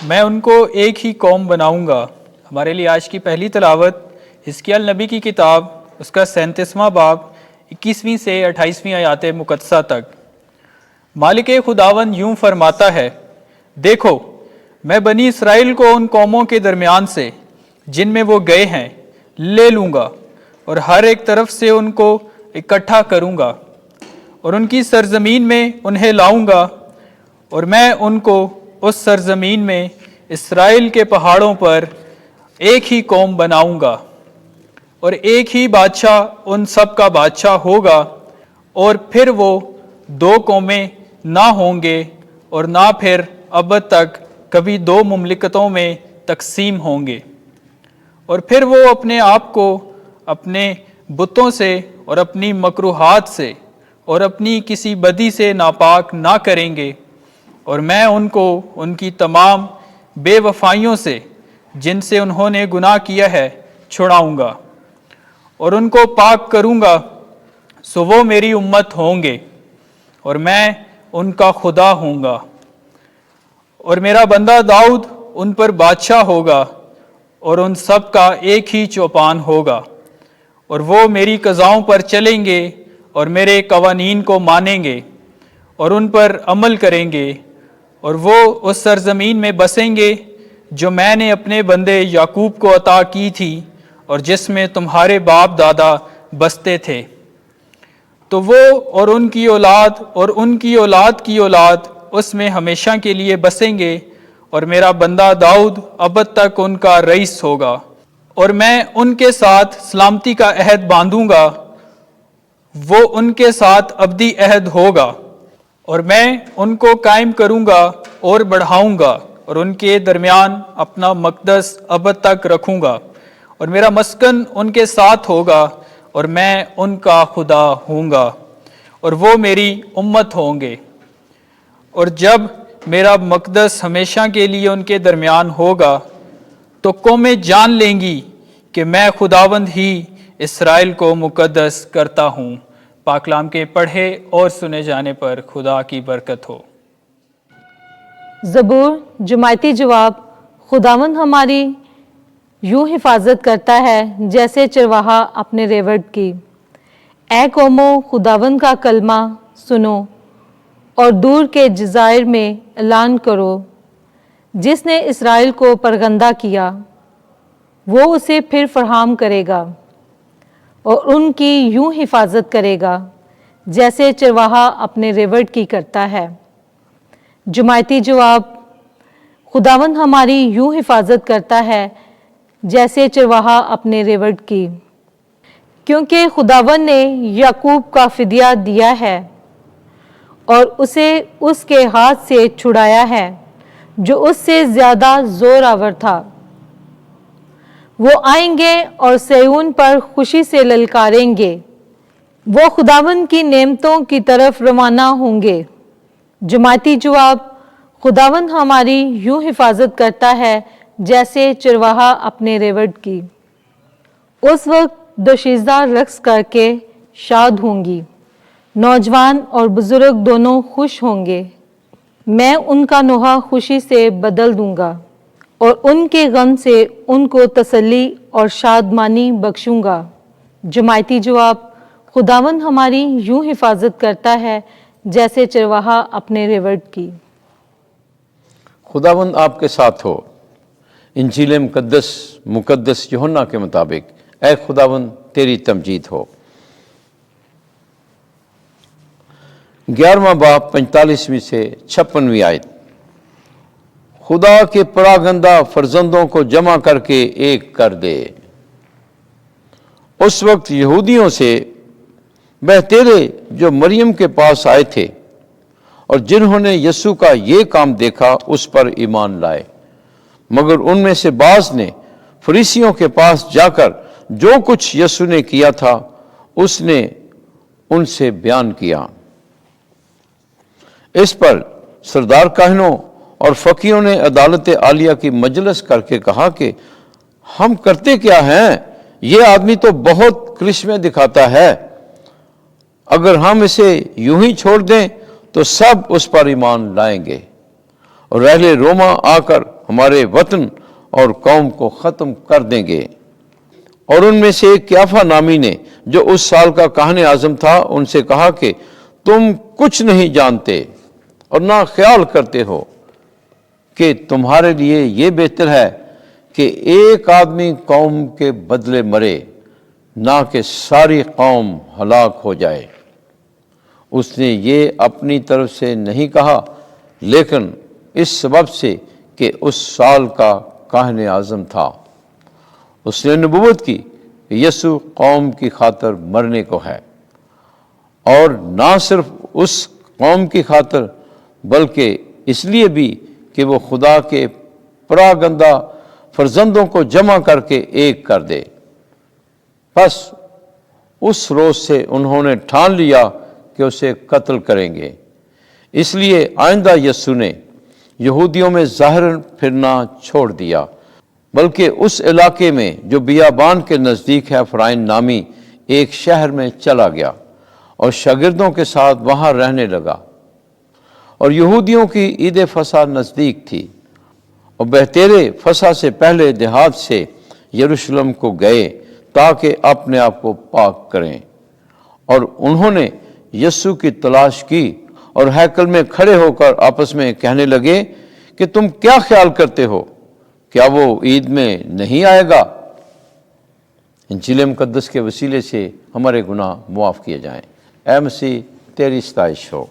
میں ان کو ایک ہی قوم بناؤں گا۔ ہمارے لیے آج کی پہلی تلاوت حزقیال نبی کی کتاب، اس کا 37واں باب 21ویں سے 28ویں آیات مقدسہ تک۔ مالک خداوند یوں فرماتا ہے، دیکھو میں بنی اسرائیل کو ان قوموں کے درمیان سے جن میں وہ گئے ہیں لے لوں گا، اور ہر ایک طرف سے ان کو اکٹھا کروں گا، اور ان کی سرزمین میں انہیں لاؤں گا، اور میں ان کو اس سرزمین میں اسرائیل کے پہاڑوں پر ایک ہی قوم بناؤں گا، اور ایک ہی بادشاہ ان سب کا بادشاہ ہوگا، اور پھر وہ دو قومیں نہ ہوں گے اور نہ پھر ابد تک کبھی دو مملکتوں میں تقسیم ہوں گے۔ اور پھر وہ اپنے آپ کو اپنے بتوں سے اور اپنی مکروہات سے اور اپنی کسی بدی سے ناپاک نہ کریں گے، اور میں ان کو ان کی تمام بے وفائیوں سے جن سے انہوں نے گناہ کیا ہے چھڑاؤں گا، اور ان کو پاک کروں گا، سو وہ میری امت ہوں گے اور میں ان کا خدا ہوں گا، اور میرا بندہ داؤد ان پر بادشاہ ہوگا، اور ان سب کا ایک ہی چوپان ہوگا، اور وہ میری قضاؤں پر چلیں گے اور میرے قوانین کو مانیں گے اور ان پر عمل کریں گے، اور وہ اس سرزمین میں بسیں گے جو میں نے اپنے بندے یعقوب کو عطا کی تھی اور جس میں تمہارے باپ دادا بستے تھے۔ تو وہ اور ان کی اولاد اور ان کی اولاد کی اولاد اس میں ہمیشہ کے لیے بسیں گے، اور میرا بندہ داؤد ابد تک ان کا رئیس ہوگا، اور میں ان کے ساتھ سلامتی کا عہد باندھوں گا، وہ ان کے ساتھ ابدی عہد ہوگا، اور میں ان کو قائم کروں گا اور بڑھاؤں گا، اور ان کے درمیان اپنا مقدس ابد تک رکھوں گا، اور میرا مسکن ان کے ساتھ ہوگا، اور میں ان کا خدا ہوں گا، اور وہ میری امت ہوں گے۔ اور جب میرا مقدس ہمیشہ کے لیے ان کے درمیان ہوگا تو قومیں جان لیں گی کہ میں خداوند ہی اسرائیل کو مقدس کرتا ہوں۔ پاک کلام کے پڑھے اور سنے جانے پر خدا کی برکت ہو۔ زبور جماعتی جواب۔ خداوند ہماری یوں حفاظت کرتا ہے جیسے چرواہا اپنے ریوڑ کی۔ اے قوموں، خداوند کا کلمہ سنو اور دور کے جزائر میں اعلان کرو۔ جس نے اسرائیل کو پرگندہ کیا وہ اسے پھر فراہم کرے گا اور ان کی یوں حفاظت کرے گا جیسے چرواہا اپنے ریوڑ کی کرتا ہے۔ جماعتی جواب۔ خداوند ہماری یوں حفاظت کرتا ہے جیسے چرواہا اپنے ریوڑ کی، کیونکہ خداوند نے یعقوب کا فدیہ دیا ہے اور اسے اس کے ہاتھ سے چھڑایا ہے جو اس سے زیادہ زور آور تھا۔ وہ آئیں گے اور صہیون پر خوشی سے للکاریں گے، وہ خداوند کی نعمتوں کی طرف روانہ ہوں گے۔ جماعتی جواب۔ خداوند ہماری یوں حفاظت کرتا ہے جیسے چرواہا اپنے ریوڑ کی۔ اس وقت دوشیزہ رقص کر کے شاد ہوں گی، نوجوان اور بزرگ دونوں خوش ہوں گے۔ میں ان کا نوحہ خوشی سے بدل دوں گا اور ان کے غم سے ان کو تسلی اور شادمانی بخشوں گا۔ جماعتی جواب۔ خداوند ہماری یوں حفاظت کرتا ہے جیسے چرواہا اپنے ریوڑ کی۔ خداوند آپ کے ساتھ ہو۔ انجیل مقدس یوحنا کے مطابق اے خداوند تیری تمجید ہو۔ 11واں باب 45ویں سے 56ویں آیت۔ خدا کے پراگندہ فرزندوں کو جمع کر کے ایک کر دے۔ اس وقت یہودیوں سے بہتیرے جو مریم کے پاس آئے تھے اور جنہوں نے یسوع کا یہ کام دیکھا اس پر ایمان لائے، مگر ان میں سے بعض نے فریسیوں کے پاس جا کر جو کچھ یسوع نے کیا تھا اس نے ان سے بیان کیا۔ اس پر سردار کاہنوں اور فقیہوں نے عدالت عالیہ کی مجلس کر کے کہا کہ ہم کرتے کیا ہیں؟ یہ آدمی تو بہت کرشمے دکھاتا ہے۔ اگر ہم اسے یوں ہی چھوڑ دیں تو سب اس پر ایمان لائیں گے۔ اور اہل روما آ کر ہمارے وطن اور قوم کو ختم کر دیں گے۔ اور ان میں سے ایک قیافہ نامی نے جو اس سال کا کاہن اعظم تھا ان سے کہا کہ تم کچھ نہیں جانتے اور نہ خیال کرتے ہو کہ تمہارے لیے یہ بہتر ہے کہ ایک آدمی قوم کے بدلے مرے نہ کہ ساری قوم ہلاک ہو جائے۔ اس نے یہ اپنی طرف سے نہیں کہا، لیکن اس سبب سے کہ اس سال کا کاہن اعظم تھا۔ اس نے نبوت کی کہ یسوع قوم کی خاطر مرنے کو ہے، اور نہ صرف اس قوم کی خاطر بلکہ اس لیے بھی کہ وہ خدا کے پراگندہ فرزندوں کو جمع کر کے ایک کر دے۔ بس اس روز سے انہوں نے ٹھان لیا کہ اسے قتل کریں گے۔ اس لیے آئندہ یسوع نے یہودیوں میں ظاہراً پھرنا چھوڑ دیا، بلکہ اس علاقے میں جو بیابان کے نزدیک ہے فرائن نامی ایک شہر میں چلا گیا اور شاگردوں کے ساتھ وہاں رہنے لگا۔ اور یہودیوں کی عید فصح نزدیک تھی، اور بہتیرے فصح سے پہلے دیہات سے یروشلم کو گئے تاکہ اپنے آپ کو پاک کریں۔ اور انہوں نے یسوع کی تلاش کی اور ہیکل میں کھڑے ہو کر آپس میں کہنے لگے کہ تم کیا خیال کرتے ہو؟ کیا وہ عید میں نہیں آئے گا؟ انجیل مقدس کے وسیلے سے ہمارے گناہ معاف کیے جائیں۔ اے مسیح تیری ستائش ہو۔